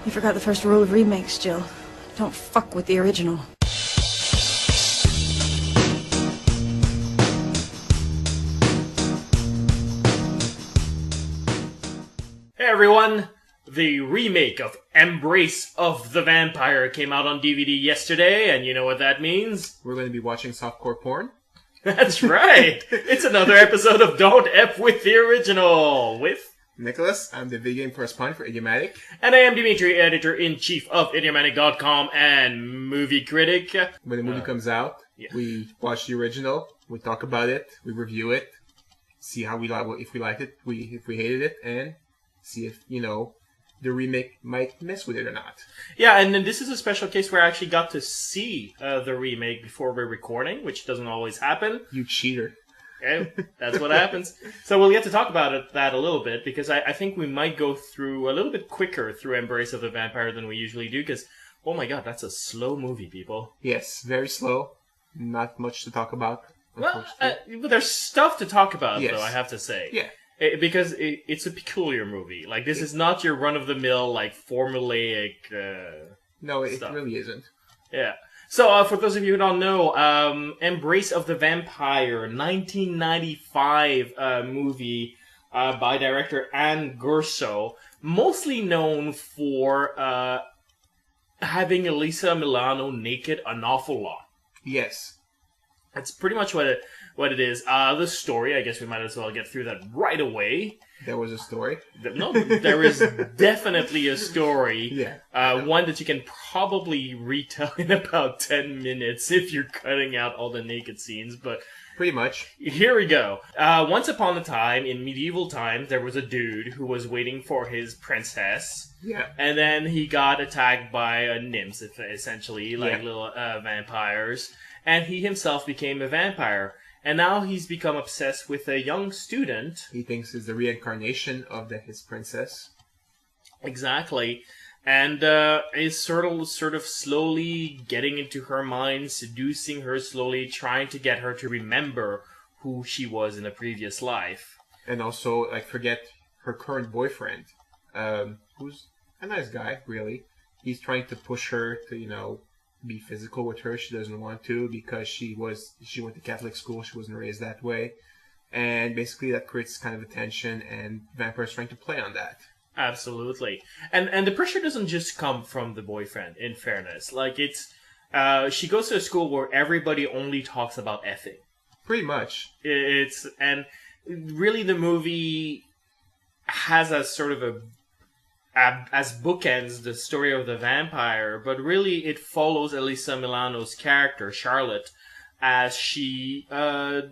You forgot the first rule of remakes, Jill. Don't fuck with the original. Hey everyone! The remake of Embrace of the Vampire came out on DVD yesterday, and you know what that means? We're going to be watching softcore porn. That's right! It's another episode of Don't F with the Original, with... Nicholas, I'm the video game correspondent for Idiomatic. And I am Dimitri, editor-in-chief of Idiomatic.com and movie critic. When the movie comes out, we watch the original, we talk about it, we review it, see how we like, if we liked it, if we hated it, and see if, the remake might mess with it or not. Yeah, and then this is a special case where I actually got to see the remake before we're recording, which doesn't always happen. You cheater. Okay, that's what happens. So we'll get to talk about that a little bit, because I think we might go through a little bit quicker through Embrace of the Vampire than we usually do, because, oh my god, that's a slow movie, people. Yes, very slow. Not much to talk about. Well, but there's stuff to talk about, yes. though, I have to say. Yeah. Because it's a peculiar movie. Like, this is not your run-of-the-mill, like, formulaic No, it stuff. really isn't. Yeah. So, for those of you who don't know, Embrace of the Vampire, 1995 movie by director Anne Goursauds, mostly known for having Alyssa Milano naked an awful lot. Yes. That's pretty much what it is. The story, I guess we might as well get through that right away. There was a story. No, there is definitely a story. Yeah. One that you can probably retell in about 10 minutes if you're cutting out all the naked scenes, but... Pretty much. Here we go. Once upon a time, in medieval times, there was a dude who was waiting for his princess. Yeah. And then he got attacked by nymphs, essentially, like little vampires. And he himself became a vampire. And now he's become obsessed with a young student. He thinks it's the reincarnation of his princess. Exactly. And is sort of slowly getting into her mind, seducing her slowly, trying to get her to remember who she was in a previous life. And also, forget her current boyfriend, who's a nice guy, really. He's trying to push her to, be physical with her. She doesn't want to because she went to Catholic school. She wasn't raised that way. And basically that creates kind of a tension, and Vampire's trying to play on that. Absolutely. And the pressure doesn't just come from the boyfriend, in fairness. Like, it's... she goes to a school where everybody only talks about effing. Pretty much. And really the movie has a sort of as bookends the story of the vampire, but really it follows Alyssa Milano's character, Charlotte, as she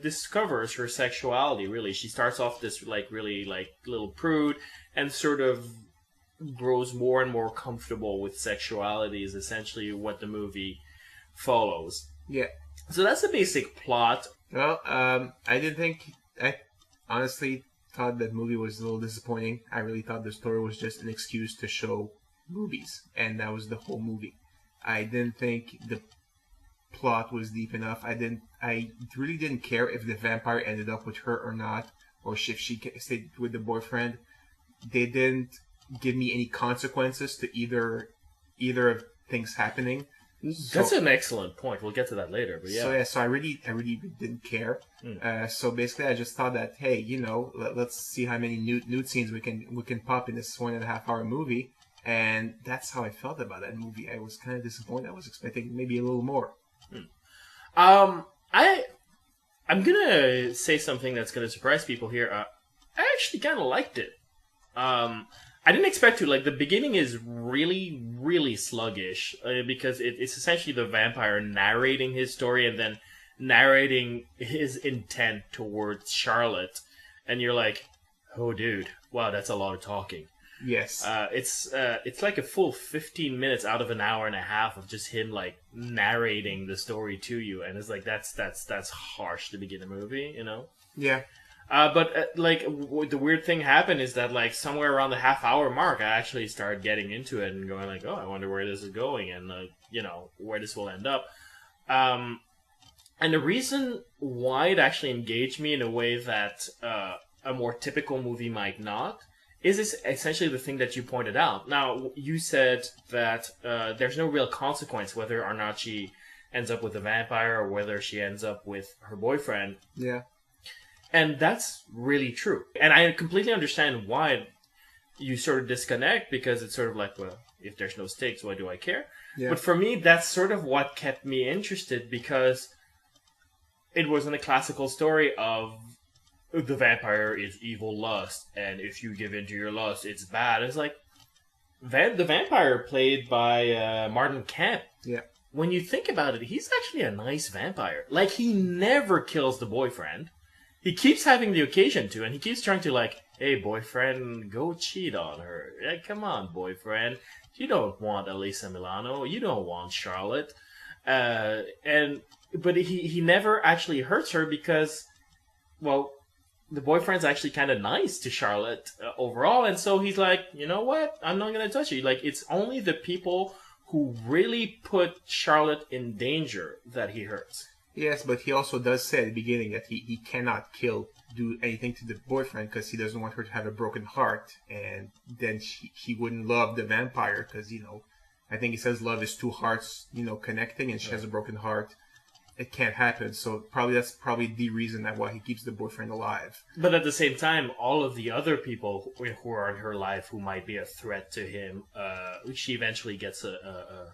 discovers her sexuality, really. She starts off this, really little prude, and sort of grows more and more comfortable with sexuality is essentially what the movie follows. Yeah. So that's the basic plot. Well, I honestly thought that movie was a little disappointing. I really thought the story was just an excuse to show movies, and that was the whole movie. I didn't think the plot was deep enough. I really didn't care if the vampire ended up with her or not, or if she stayed with the boyfriend. They didn't give me any consequences to either of things happening. That's an excellent point. We'll get to that later, but yeah. So I really didn't care. So basically, I just thought that, hey, let's see how many nude scenes we can pop in this 1.5 hour movie, and that's how I felt about that movie. I was kind of disappointed. I was expecting maybe a little more. I'm gonna say something that's gonna surprise people here. I actually kind of liked it. I didn't expect to. Like, the beginning is really, really sluggish because it's essentially the vampire narrating his story and then narrating his intent towards Charlotte. And you're like, oh, dude, wow, that's a lot of talking. Yes. It's like a full 15 minutes out of an hour and a half of just him, narrating the story to you. And it's like, that's harsh to begin a movie, Yeah. But the weird thing happened is that, somewhere around the half-hour mark, I actually started getting into it and going oh, I wonder where this is going and, where this will end up. And the reason why it actually engaged me in a way that a more typical movie might not is this essentially the thing that you pointed out. Now, you said that there's no real consequence whether or not she ends up with a vampire or whether she ends up with her boyfriend. Yeah. And that's really true. And I completely understand why you sort of disconnect, because it's sort of like, well, if there's no stakes, why do I care? Yeah. But for me, that's sort of what kept me interested, because it wasn't a classical story of the vampire is evil lust, and if you give in to your lust, it's bad. It's like, the vampire played by Martin Kemp. Yeah. When you think about it, he's actually a nice vampire. Like, he never kills the boyfriend. He keeps having the occasion to, and he keeps trying to, like, hey, boyfriend, go cheat on her. Like, come on, boyfriend. You don't want Alyssa Milano. You don't want Charlotte. But he never actually hurts her because, well, the boyfriend's actually kind of nice to Charlotte overall. And so he's like, you know what? I'm not going to touch you. Like, it's only the people who really put Charlotte in danger that he hurts. Yes, but he also does say at the beginning that he cannot do anything to the boyfriend because he doesn't want her to have a broken heart, and then he wouldn't love the vampire because, I think he says love is two hearts, connecting, and she has a broken heart. It can't happen, so that's probably the reason why he keeps the boyfriend alive. But at the same time, all of the other people who are in her life who might be a threat to him, she eventually gets a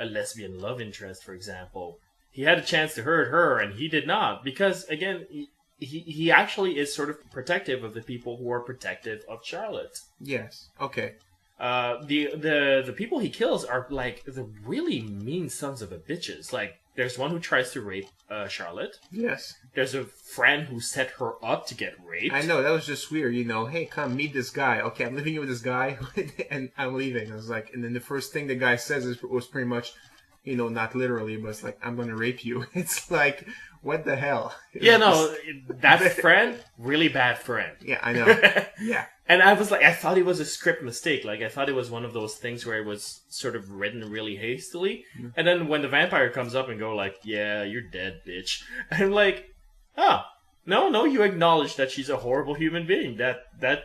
lesbian love interest, for example. He had a chance to hurt her, and he did not. Because, again, he actually is sort of protective of the people who are protective of Charlotte. Yes. Okay. The people he kills are, like, the really mean sons of a bitches. Like, there's one who tries to rape Charlotte. Yes. There's a friend who set her up to get raped. I know, that was just weird, Hey, come, meet this guy. Okay, I'm living with this guy, and I'm leaving. I was like, and then the first thing the guy says was pretty much, not literally, but it's like, I'm going to rape you. It's like, what the hell? That friend, really bad friend. Yeah, I know. Yeah. And I was like, I thought it was a script mistake. Like, I thought it was one of those things where it was sort of written really hastily. Mm-hmm. And then when the vampire comes up and go like, yeah, you're dead, bitch. I'm like, oh, no, you acknowledge that she's a horrible human being. That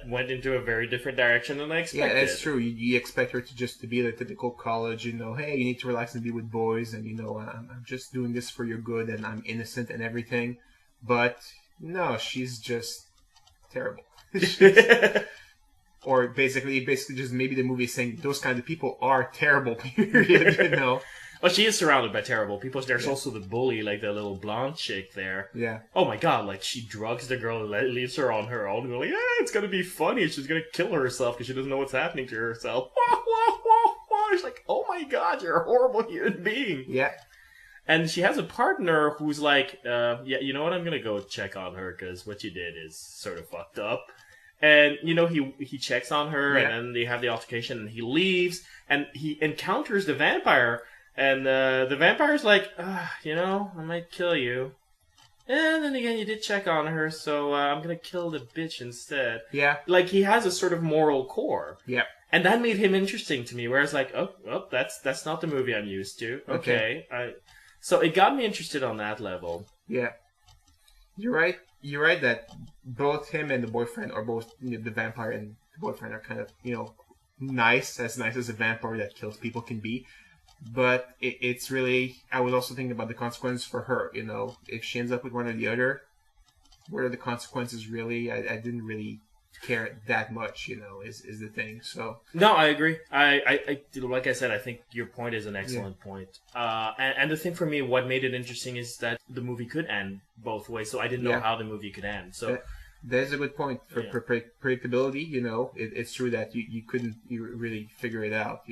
went into a very different direction than I expected. Yeah, that's true. You expect her to be the typical college, hey, you need to relax and be with boys, and, I'm just doing this for your good, and I'm innocent and everything. But, no, she's just terrible. Or basically just maybe the movie is saying those kind of people are terrible, period, Well, she is surrounded by terrible people. There's also the bully, like the little blonde chick there. Yeah. Oh my god, like she drugs the girl and leaves her on her own. Going, it's gonna be funny. She's gonna kill herself because she doesn't know what's happening to herself. It's like, oh my god, you're a horrible human being. Yeah. And she has a partner who's like, you know what? I'm gonna go check on her because what you did is sort of fucked up. And, he checks on her, and then they have the altercation, and he leaves, and he encounters the vampire. And the vampire's like, I might kill you. And then again, you did check on her, so I'm going to kill the bitch instead. Yeah. Like, he has a sort of moral core. Yeah. And that made him interesting to me, where it's like, oh, that's not the movie I'm used to. Okay. So it got me interested on that level. Yeah. You're right. You're right that both him and the boyfriend, or both the vampire and the boyfriend, are kind of, nice as a vampire that kills people can be. But it's really, I was also thinking about the consequences for her, if she ends up with one or the other, what are the consequences really? I didn't really care that much, is the thing. So no, I agree. I like I said, I think your point is an excellent point. And the thing for me, what made it interesting is that the movie could end both ways, so I didn't know how the movie could end. So there's a good point for predictability. It's true that you couldn't really figure it out.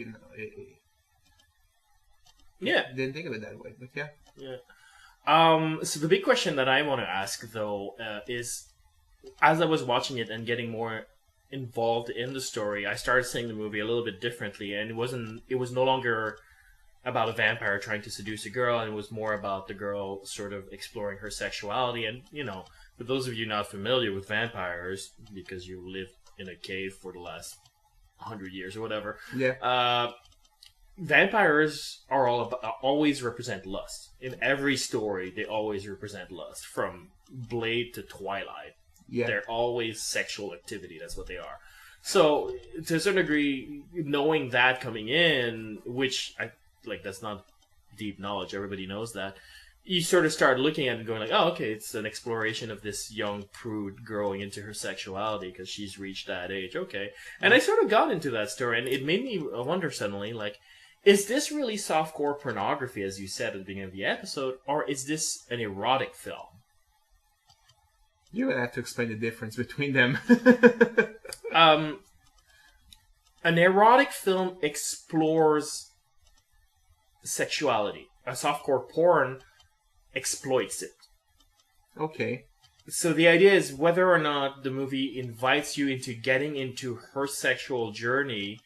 Didn't think of it that way, but yeah. So the big question that I want to ask though is, as I was watching it and getting more involved in the story, I started seeing the movie a little bit differently, and it was no longer about a vampire trying to seduce a girl, and it was more about the girl sort of exploring her sexuality. And for those of you not familiar with vampires, because you lived in a cave for the last 100 years or whatever, vampires are always represent lust. In every story, they always represent lust, from Blade to Twilight. Yeah. They're always sexual activity. That's what they are. So, to a certain degree, knowing that coming in, which that's not deep knowledge, everybody knows that, you sort of start looking at it and going like, oh, okay, it's an exploration of this young prude growing into her sexuality because she's reached that age. Okay. And I sort of got into that story, and it made me wonder suddenly, like, is this really softcore pornography, as you said at the beginning of the episode, or is this an erotic film? You would have to explain the difference between them. An erotic film explores sexuality. A softcore porn exploits it. Okay. So the idea is whether or not the movie invites you into getting into her sexual journey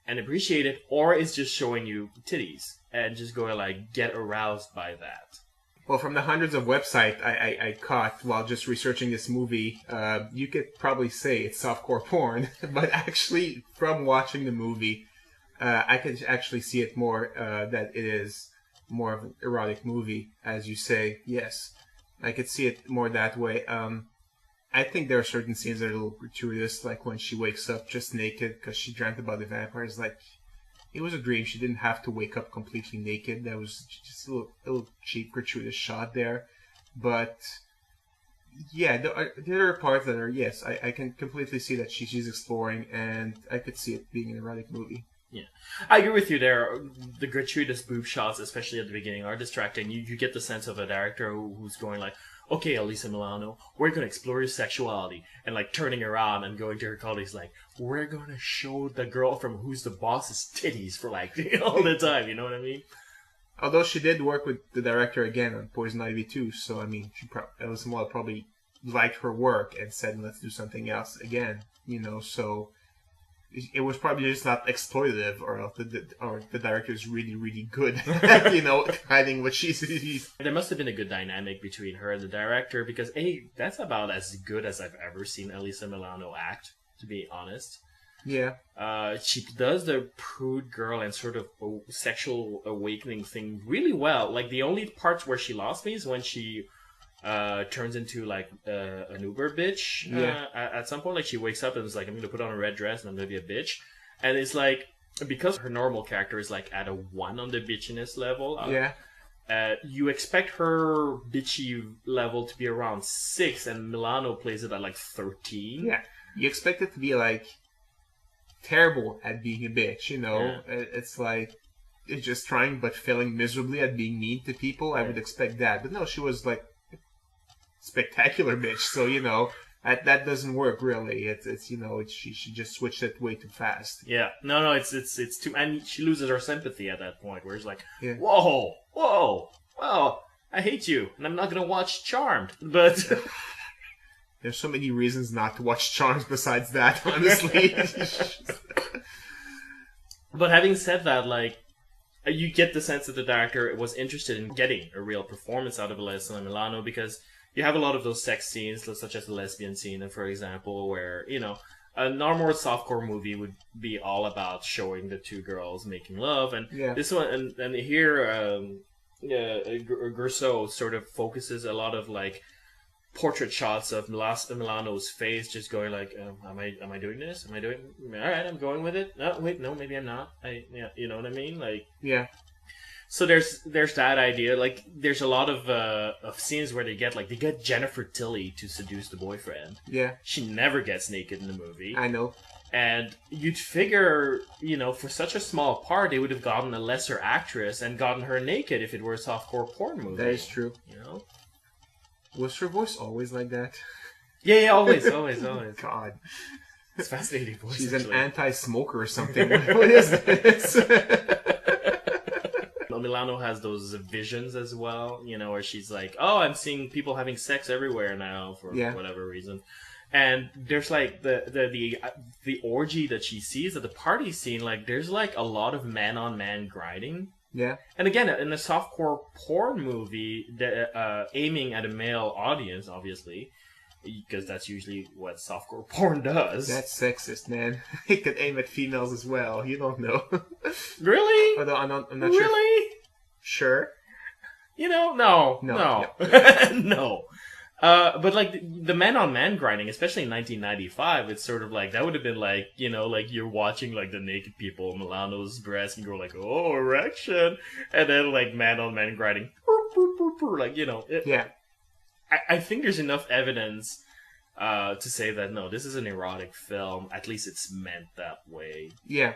and appreciate it, or is just showing you titties and just going like, get aroused by that. Well, from the hundreds of websites I caught while just researching this movie, you could probably say it's softcore porn, but actually, from watching the movie, I could actually see it more that it is more of an erotic movie, as you say. Yes, I could see it more that way. I think there are certain scenes that are a little gratuitous, like when she wakes up just naked because she dreamt about the vampires. Like, it was a dream. She didn't have to wake up completely naked. That was just a little cheap, gratuitous shot there. But yeah, there are parts that are, yes, I can completely see that she's exploring, and I could see it being an erotic movie. Yeah, I agree with you there. The gratuitous boob shots, especially at the beginning, are distracting. You get the sense of a director who's going like, okay, Alyssa Milano, we're going to explore your sexuality. And like turning around and going to her colleagues like, we're going to show the girl from Who's the Boss's titties for like all the time, you know what I mean? Although she did work with the director again on Poison Ivy too, so I mean, Alyssa Milano probably liked her work and said, let's do something else again, you know, so it was probably just not exploitative, or the director is really, really good at, you know, hiding what she sees. There must have been a good dynamic between her and the director, because that's about as good as I've ever seen Alyssa Milano act, to be honest. Yeah. She does the prude girl and sort of sexual awakening thing really well. Like, the only parts where she lost me is when she turns into like an Uber bitch. Yeah. At some point, like, she wakes up and is like, I'm gonna put on a red dress and I'm gonna be a bitch. And it's like, because her normal character is like at a 1 on the bitchiness level. Yeah. You expect her bitchy level to be around 6, and Milano plays it at like 13. Yeah. You expect it to be like terrible at being a bitch, you know? Yeah. It's like, it's just trying but failing miserably at being mean to people. I would expect that. But no, she was like spectacular bitch, so you know that doesn't work really. It's you know, she just switched it way too fast. Yeah, no, it's too, and she loses her sympathy at that point, where it's like, yeah. whoa, well, I hate you, and I'm not gonna watch Charmed. But there's so many reasons not to watch Charmed besides that, honestly. But having said that, like, you get the sense that the director was interested in getting a real performance out of Alyssa Milano, because you have a lot of those sex scenes, such as the lesbian scene, for example, where, you know, a normal softcore movie would be all about showing the two girls making love, and this one, and here, Goursauds sort of focuses a lot of like portrait shots of Milano's face, just going like, am I doing this? Am I doing? All right, I'm going with it. No, wait, no, maybe I'm not. You know what I mean? Like, yeah. So there's that idea. Like, there's a lot of scenes where they get Jennifer Tilly to seduce the boyfriend. Yeah. She never gets naked in the movie. I know. And you'd figure, you know, for such a small part, they would have gotten a lesser actress and gotten her naked if it were a softcore porn movie. That is true. You know? Was her voice always like that? Yeah, always. God. It's fascinating voice. She's actually an anti-smoker or something. What is this? Milano has those visions as well, you know, where she's like, oh, I'm seeing people having sex everywhere now for whatever reason. And there's like the orgy that she sees at the party scene, like there's like a lot of man-on-man grinding. Yeah. And again, in a softcore porn movie, aiming at a male audience, obviously, because that's usually what softcore porn does. That's sexist, man. It could aim at females as well. You don't know. Really? Although I'm not really? Sure. You know, no. No. No. But like the man-on-man grinding, especially in 1995, it's sort of like that would have been like, you know, like you're watching like the naked people, Milano's breast, and you're like, oh, erection, and then like man-on-man grinding, like, you know, Yeah. I think there's enough evidence to say that no, this is an erotic film. At least it's meant that way. Yeah.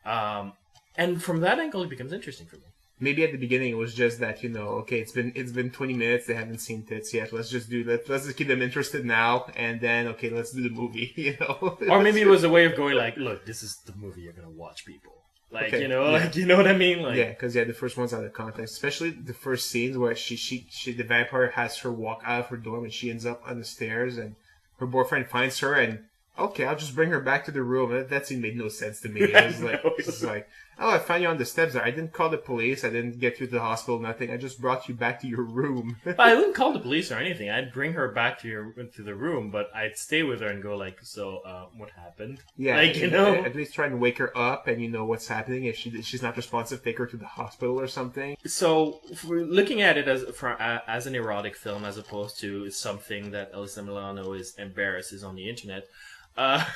And from that angle, it becomes interesting for me. Maybe at the beginning it was just that, you know, okay, it's been 20 minutes, they haven't seen tits yet. Let's just keep them interested now, and then okay, let's do the movie, you know. Or maybe it was a way of going like, look, this is the movie you're gonna watch, people. Like, okay, you know, yeah. like, you know what I mean? Like, yeah, because the first one's out of context, especially the first scenes where she the vampire has her walk out of her dorm and she ends up on the stairs and her boyfriend finds her and okay, I'll just bring her back to the room. That scene made no sense to me. It was like, oh, I found you on the steps. I didn't call the police. I didn't get you to the hospital. Nothing. I just brought you back to your room. I wouldn't call the police or anything. I'd bring her back to the room, but I'd stay with her and go like, so, what happened? Yeah, like, you know, at least try and wake her up and you know what's happening. If she's not responsive, take her to the hospital or something. So, if we're looking at it as an erotic film, as opposed to something that Alyssa Milano embarrasses on the internet.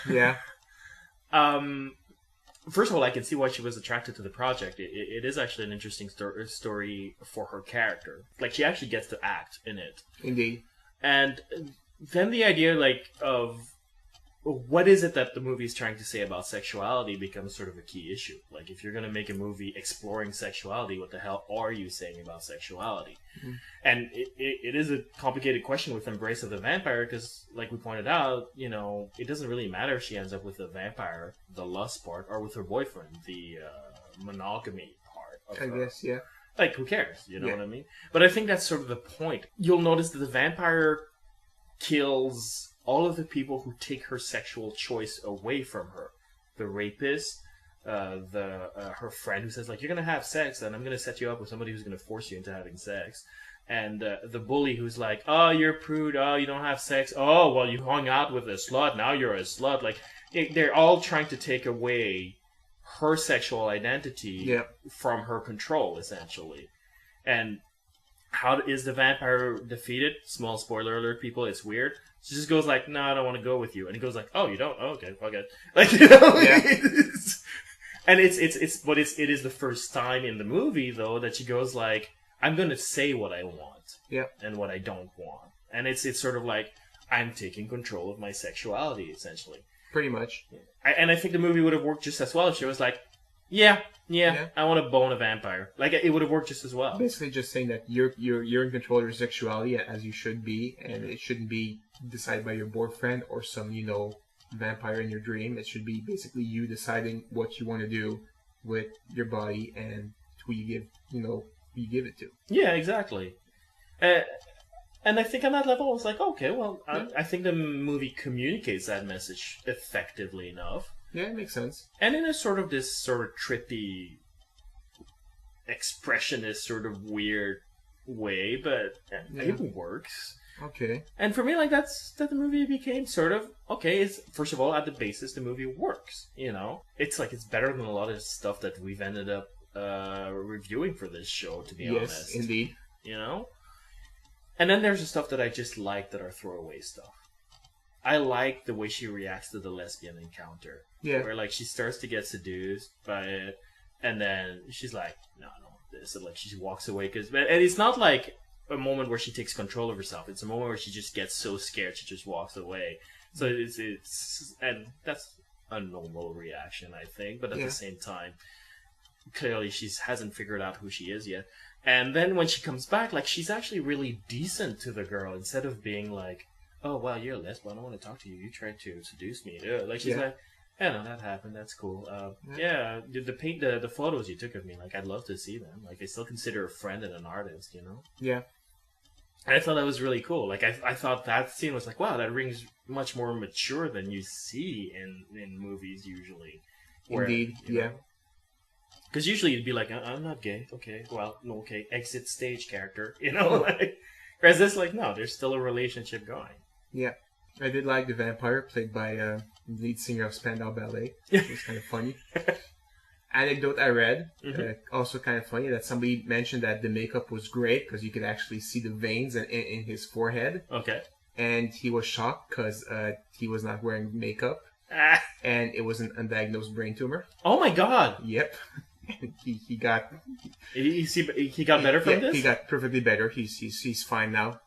Yeah. First of all, I can see why she was attracted to the project. It is actually an interesting story for her character. Like, she actually gets to act in it. Indeed. And then the idea, like, of what is it that the movie is trying to say about sexuality becomes sort of a key issue. Like, if you're going to make a movie exploring sexuality, what the hell are you saying about sexuality? Mm-hmm. And it is a complicated question with Embrace of the Vampire, because, like we pointed out, you know, it doesn't really matter if she ends up with the vampire, the lust part, or with her boyfriend, the monogamy part of her. Guess, yeah. Like, who cares? You know what I mean? But I think that's sort of the point. You'll notice that the vampire kills all of the people who take her sexual choice away from her. The rapist, her friend who says, like, you're going to have sex and I'm going to set you up with somebody who's going to force you into having sex. And the bully who's like, oh, you're a prude, oh, you don't have sex, oh, well, you hung out with a slut, now you're a slut. Like, they're all trying to take away her sexual identity from her control, essentially. And how is the vampire defeated? Small spoiler alert, people, it's weird. She just goes like, no, I don't want to go with you. And he goes like, oh, you don't? Oh, okay, fuck it. Like, you know? Yeah. And it is the first time in the movie, though, that she goes like, I'm going to say what I want. And what I don't want. And it's sort of like, I'm taking control of my sexuality, essentially. Pretty much. And I think the movie would have worked just as well if she was like, yeah, I want to bone a vampire. Like, it would have worked just as well. Basically just saying that you're in control of your sexuality as you should be, and it shouldn't be decided by your boyfriend or some, you know, vampire in your dream. It should be basically you deciding what you want to do with your body and who you give it to. Yeah, exactly. And I think on that level, I was like, okay, well, I think the movie communicates that message effectively enough. Yeah, it makes sense. And in this sort of trippy, expressionist, sort of weird way, but it works. Okay. And for me, like, that the movie became sort of, okay, it's, first of all, at the basis, the movie works, you know? It's like, it's better than a lot of stuff that we've ended up reviewing for this show, to be honest. Yes, indeed. You know? And then there's the stuff that I just like that are throwaway stuff. I like the way she reacts to the lesbian encounter. Yeah. Where, like, she starts to get seduced by it, and then she's like, no, I don't want this. And, like, she walks away. And it's not, like, a moment where she takes control of herself. It's a moment where she just gets so scared she just walks away. So and that's a normal reaction, I think. But at the same time, clearly she hasn't figured out who she is yet. And then when she comes back, like, she's actually really decent to the girl instead of being like, oh, wow, you're a lesbian, I don't want to talk to you. You tried to seduce me. Like, she's like, yeah, no, that happened. That's cool. The photos you took of me, like, I'd love to see them. Like, I still consider a friend and an artist, you know? Yeah. And I thought that was really cool. Like, I thought that scene was like, wow, that rings much more mature than you see in movies usually. Indeed, yeah. Because usually you'd be like, I'm not gay. Okay, well, no, okay, exit stage character, you know? Like, whereas this, like, no, there's still a relationship going. Yeah. I did like the vampire, played by lead singer of Spandau Ballet. It was kind of funny. anecdote I read, also kind of funny, that somebody mentioned that the makeup was great because you could actually see the veins in his forehead. Okay. And he was shocked because he was not wearing makeup. Ah. And it was an undiagnosed brain tumor. Oh my god! Yep. he got... He got better from this? He got perfectly better. He's fine now.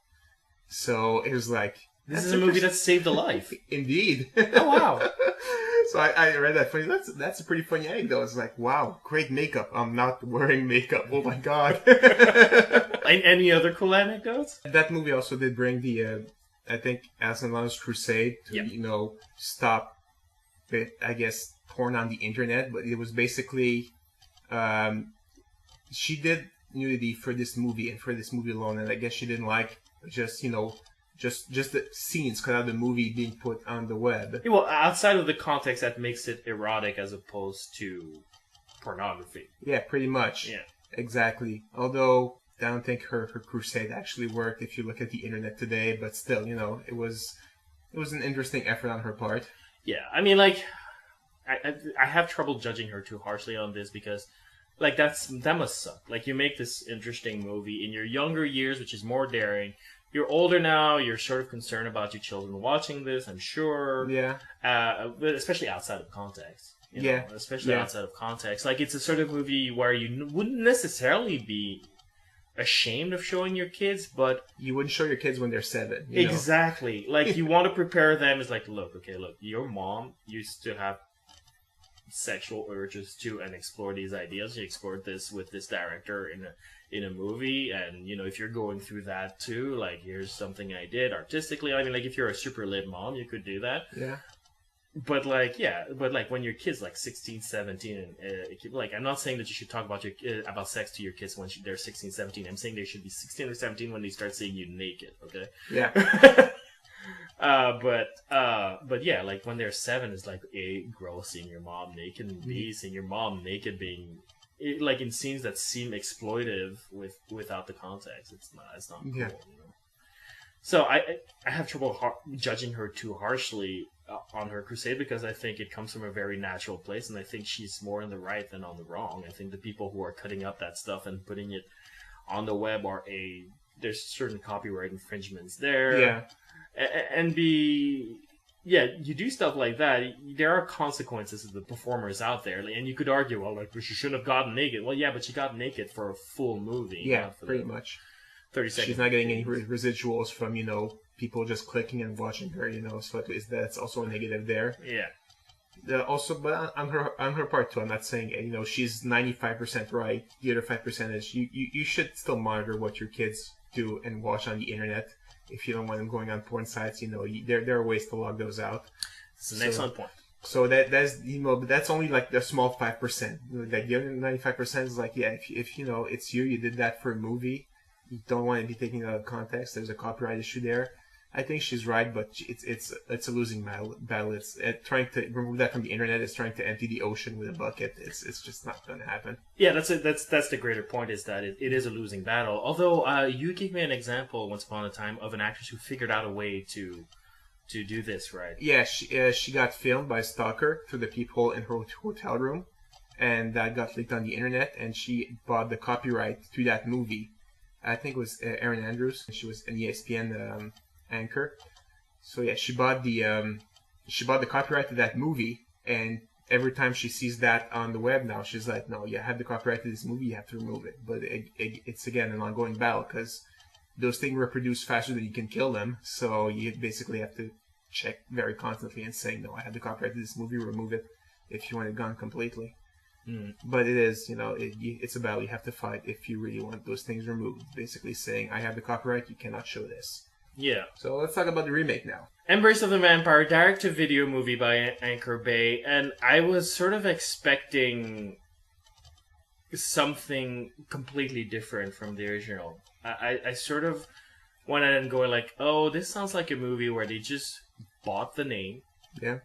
So it was like... This is a movie that saved a life. Indeed. Oh wow. So I read that funny. That's a pretty funny anecdote. It's like, wow, great makeup. I'm not wearing makeup. Oh my god. Any other cool anecdotes? That movie also did bring the, I think, Alyssa Milano's crusade to, stop, I guess, porn on the internet. But it was basically, she did nudity for this movie and for this movie alone. And I guess she didn't like just the scenes cut out of the movie being put on the web. Yeah, well, outside of the context that makes it erotic as opposed to pornography. Yeah, pretty much. Yeah. Exactly. Although I don't think her crusade actually worked if you look at the internet today, but still, it was an interesting effort on her part. Yeah, I mean, like, I have trouble judging her too harshly on this because, like, that must suck. Like, you make this interesting movie in your younger years, which is more daring. You're older now. You're sort of concerned about your children watching this, I'm sure. Yeah. But especially outside of context. Especially outside of context. Like, it's a sort of movie where you wouldn't necessarily be ashamed of showing your kids, but... You wouldn't show your kids when they're 7. Exactly. Like, you want to prepare them. It's like, look, your mom used to have sexual urges too and explore these ideas. She explored this with this director in a movie, and if you're going through that too, like, here's something I did artistically. I mean, like, if you're a super lit mom, you could do that. Yeah. But when your kid's like 16, 17, and like, I'm not saying that you should talk about about sex to your kids when they're 16, 17. I'm saying they should be 16 or 17 when they start seeing you naked. Okay. Yeah. But yeah, like when they're 7, it's like A, gross seeing your mom naked, and B, seeing your mom naked being like in scenes that seem exploitive without the context. It's not cool. Yeah. So I have trouble judging her too harshly on her crusade because I think it comes from a very natural place, and I think she's more in the right than on the wrong. I think the people who are cutting up that stuff and putting it on the web there's certain copyright infringements there. Yeah. And B, yeah, you do stuff like that, there are consequences to the performers out there, and you could argue, well, like, she shouldn't have gotten naked. Well, yeah, but she got naked for a full movie. Yeah, pretty much. 30 seconds. She's not getting any residuals from, people just clicking and watching her, so that's also a negative there. Yeah. Also, but on her part too, I'm not saying, she's 95% right. The other 5% is you should still monitor what your kids do and watch on the internet. If you don't want them going on porn sites, there are ways to log those out. It's an excellent point. So that's only like the small 5%. Like the other 95% is like, yeah, if it's you did that for a movie, you don't want to be taken out of context. There's a copyright issue there. I think she's right, but it's a losing battle. It's trying to remove that from the internet. It's trying to empty the ocean with a bucket. It's just not going to happen. Yeah, that's the greater point, is that it is a losing battle. Although you gave me an example once upon a time of an actress who figured out a way to do this, right? Yeah, she got filmed by a stalker through the peephole in her hotel room, and that got leaked on the internet. And she bought the copyright to that movie. I think it was Erin Andrews. She was an ESPN anchor. So yeah, she bought the copyright to that movie, and every time she sees that on the web now, she's like, no, you have the copyright to this movie, you have to remove it. But it's again an ongoing battle because those things reproduce faster than you can kill them. So you basically have to check very constantly and say, no, I have the copyright to this movie, remove it if you want it gone completely. But it is, it's a battle you have to fight if you really want those things removed. Basically saying, I have the copyright, you cannot show this. Yeah. So let's talk about the remake now. Embrace of the Vampire, direct-to-video movie by Anchor Bay, and I was sort of expecting something completely different from the original. I sort of went in and going like, oh, this sounds like a movie where they just bought the name. Yeah.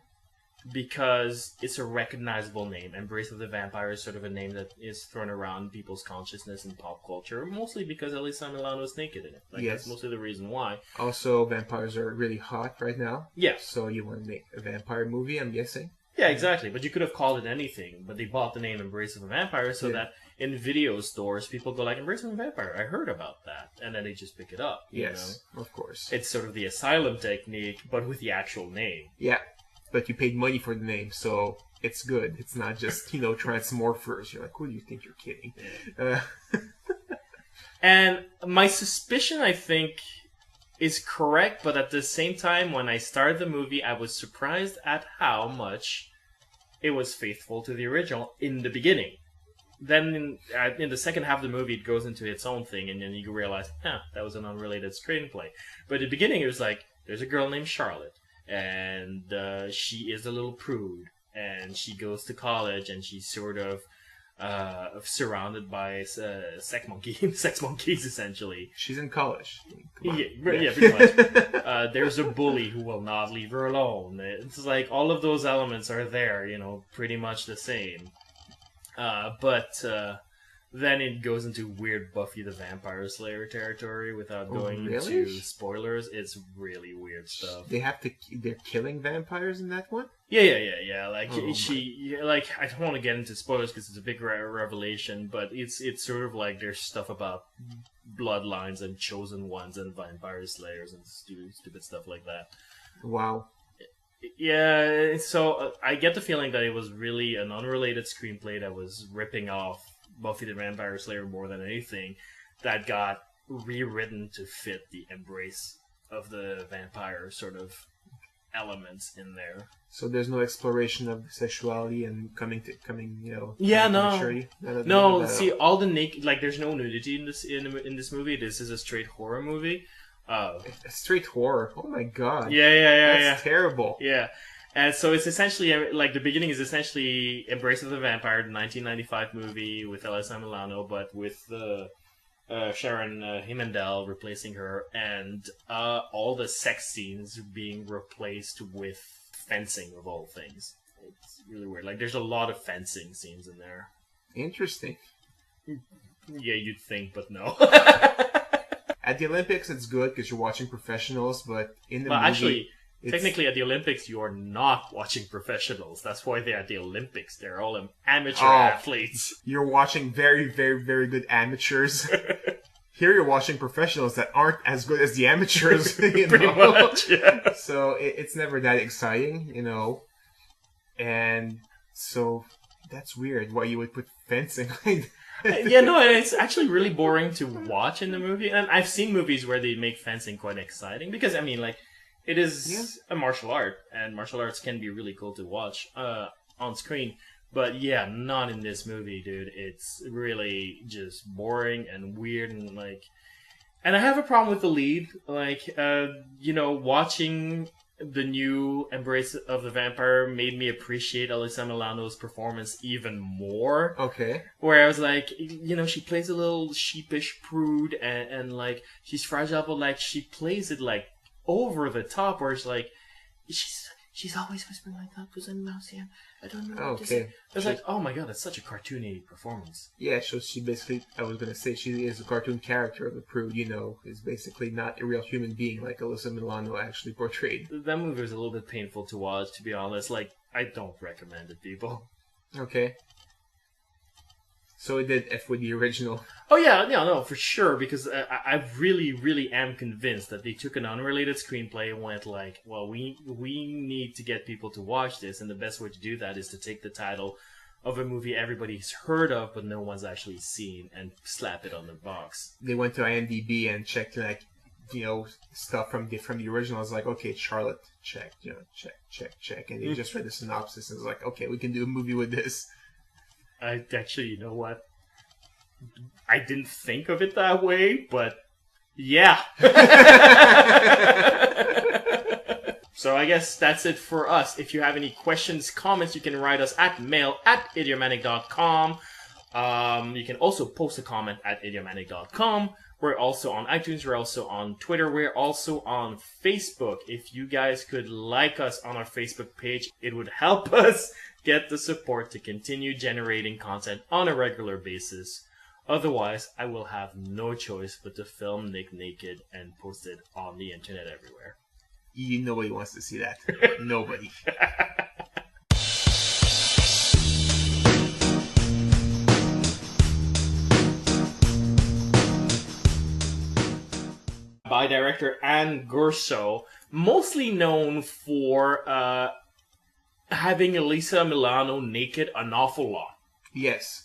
Because it's a recognizable name. Embrace of the Vampire is sort of a name that is thrown around people's consciousness in pop culture, mostly because Alyssa Milano is naked in it. Yes. That's mostly the reason why. Also, vampires are really hot right now. Yeah. So you want to make a vampire movie, I'm guessing? Yeah, exactly. But you could have called it anything. But they bought the name Embrace of a Vampire so that in video stores, people go like, Embrace of a Vampire, I heard about that. And then they just pick it up. Yes, of course. It's sort of the asylum technique, but with the actual name. Yeah, but you paid money for the name, so it's good. It's not just, Transmorphers. You're like, who do you think you're kidding? And my suspicion, I think, is correct, but at the same time, when I started the movie, I was surprised at how much it was faithful to the original in the beginning. Then in the second half of the movie, it goes into its own thing, and then you realize, that was an unrelated screenplay. But at the beginning, it was like, there's a girl named Charlotte, and she is a little prude, and she goes to college, and she's sort of surrounded by sex monkeys, essentially. She's in college. Yeah, pretty much. There's a bully who will not leave her alone. It's like all of those elements are there, pretty much the same. But then it goes into weird Buffy the Vampire Slayer territory without going into spoilers. It's really weird stuff. They're killing vampires in that one? Yeah. Like I don't want to get into spoilers because it's a big revelation, but it's sort of like there's stuff about bloodlines and chosen ones and vampire slayers and stupid stuff like that. Wow. Yeah, so I get the feeling that it was really an unrelated screenplay that was ripping off Buffy the Vampire Slayer more than anything, that got rewritten to fit the Embrace of the Vampire sort of elements in there. So there's no exploration of sexuality and coming. Yeah, no. Maturity? No, see, all the naked, like, there's no nudity in this movie. This is a straight horror movie. A straight horror. Oh my god. Yeah. That's terrible. Yeah. And so it's essentially, like, the beginning is essentially Embrace of the Vampire, the 1995 movie with Alyssa Milano, but with Sharon Himendal replacing her, and all the sex scenes being replaced with fencing, of all things. It's really weird. Like, there's a lot of fencing scenes in there. Interesting. Yeah, you'd think, but no. At the Olympics, it's good because you're watching professionals, but in the movie... Actually, technically at the Olympics, you are not watching professionals. That's why they're at the Olympics. They're all amateur athletes. You're watching very, very, very good amateurs. Here you're watching professionals that aren't as good as the amateurs. Pretty much, yeah. So it's never that exciting, And so that's weird why you would put fencing. Yeah, no, it's actually really boring to watch in the movie. And I've seen movies where they make fencing quite exciting because, it is a martial art, and martial arts can be really cool to watch on screen. But yeah, not in this movie, dude. It's really just boring and weird and and I have a problem with the lead. Watching the new Embrace of the Vampire made me appreciate Alyssa Milano's performance even more. Okay. Where I was like, she plays a little sheepish prude and she's fragile, but she plays it over the top, where it's she's always whispering like that because I'm mousy and I don't know what to say. It's oh my god, that's such a cartoony performance. Yeah, so she basically, I was going to say, she is a cartoon character of the prude, is basically not a real human being like Alyssa Milano actually portrayed. That movie was a little bit painful to watch, to be honest. I don't recommend it, people. Okay. So it did F with the original. Oh yeah, no, for sure, because I really, really am convinced that they took an unrelated screenplay and went we need to get people to watch this, and the best way to do that is to take the title of a movie everybody's heard of but no one's actually seen and slap it on the box. They went to IMDb and checked stuff from the original. I was like, okay, Charlotte, check, check, and they just read the synopsis and was like, okay, we can do a movie with this. I actually, you know what? I didn't think of it that way, but yeah. So I guess that's it for us. If you have any questions, comments, you can write us at mail@idiomatic.com. You can also post a comment at idiomatic.com. We're also on iTunes. We're also on Twitter. We're also on Facebook. If you guys could like us on our Facebook page, it would help us get the support to continue generating content on a regular basis. Otherwise, I will have no choice but to film Nick naked and post it on the internet everywhere. Nobody wants to see that. Nobody. by director Anne Goursauds, mostly known for having Alyssa Milano naked an awful lot. Yes.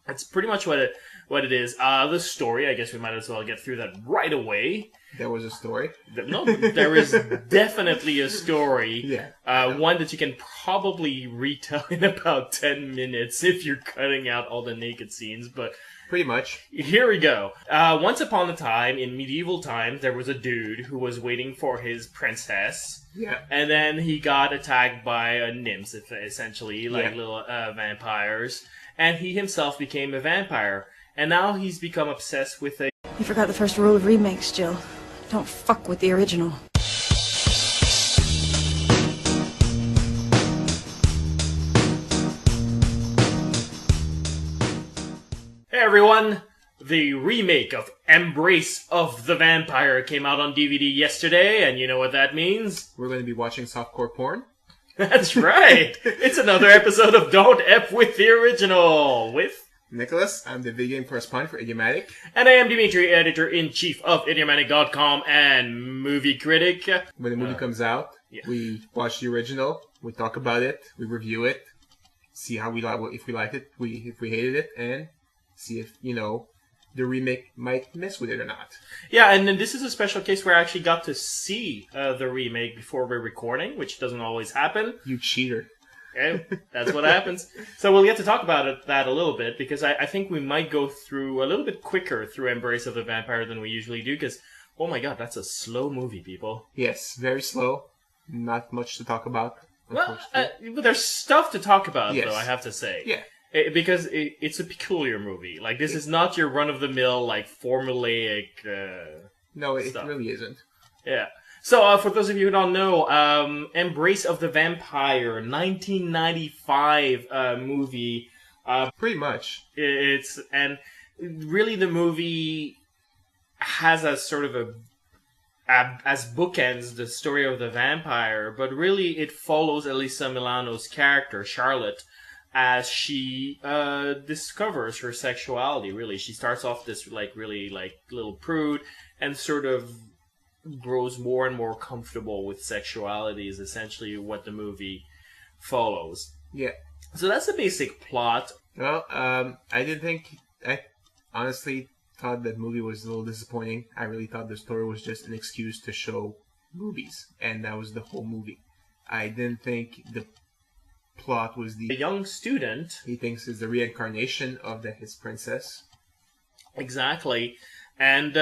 That's pretty much what it is. The story, I guess we might as well get through that right away. There was a story. No, there is definitely a story. Yeah. One that you can probably retell in about 10 minutes if you're cutting out all the naked scenes, but pretty much. Here we go. Once upon a time, in medieval times, there was a dude who was waiting for his princess. Yeah. And then he got attacked by nymphs, essentially, like little vampires. And he himself became a vampire. And now he's become obsessed with a... You forgot the first rule of remakes, Jill. Don't fuck with the original. Hey everyone! The remake of Embrace of the Vampire came out on DVD yesterday, and you know what that means? We're going to be watching softcore porn. That's right! It's another episode of Don't F with the Original, with... Nicholas, I'm the video game correspondent for Idiomatic. And I am Dimitri, editor-in-chief of Idiomatic.com and movie critic. When the movie comes out, we watch the original, we talk about it, we review it, see how we like, if we liked it, if we hated it, and see if, the remake might mess with it or not. Yeah, and then this is a special case where I actually got to see the remake before we're recording, which doesn't always happen. You cheater. Okay, that's what happens. So we'll get to talk about that a little bit, because I think we might go through a little bit quicker through Embrace of the Vampire than we usually do, because, oh my god, that's a slow movie, people. Yes, very slow. Not much to talk about, well, but there's stuff to talk about, yes. though, I have to say. Yeah. Because it's a peculiar movie. Like, this is not your run-of-the-mill, like, formulaic No, it stuff. really isn't. Yeah. So, for those of you who don't know, Embrace of the Vampire, 1995 movie. Pretty much. And really the movie has a sort of as bookends the story of the vampire, but really it follows Alyssa Milano's character, Charlotte, as she discovers her sexuality, really. She starts off this, really little prude, and sort of grows more and more comfortable with sexuality is essentially what the movie follows. Yeah. So that's the basic plot. Well, I honestly thought that movie was a little disappointing. I really thought the story was just an excuse to show movies, and that was the whole movie. I didn't think the plot was A young student... he thinks is the reincarnation of his princess. Exactly. And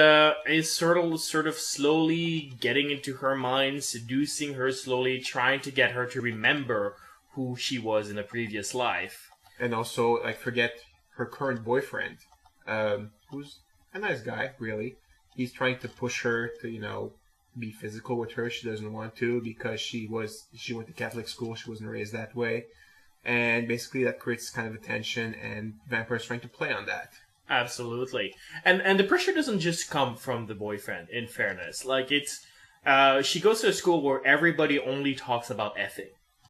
is sort of slowly getting into her mind, seducing her slowly, trying to get her to remember who she was in a previous life. And also, forget her current boyfriend, who's a nice guy, really. He's trying to push her to, be physical with her. She doesn't want to because she went to Catholic school. She wasn't raised that way. And basically that creates kind of a tension, and Vampire's trying to play on that. Absolutely. And the pressure doesn't just come from the boyfriend, in fairness. She goes to a school where everybody only talks about effing.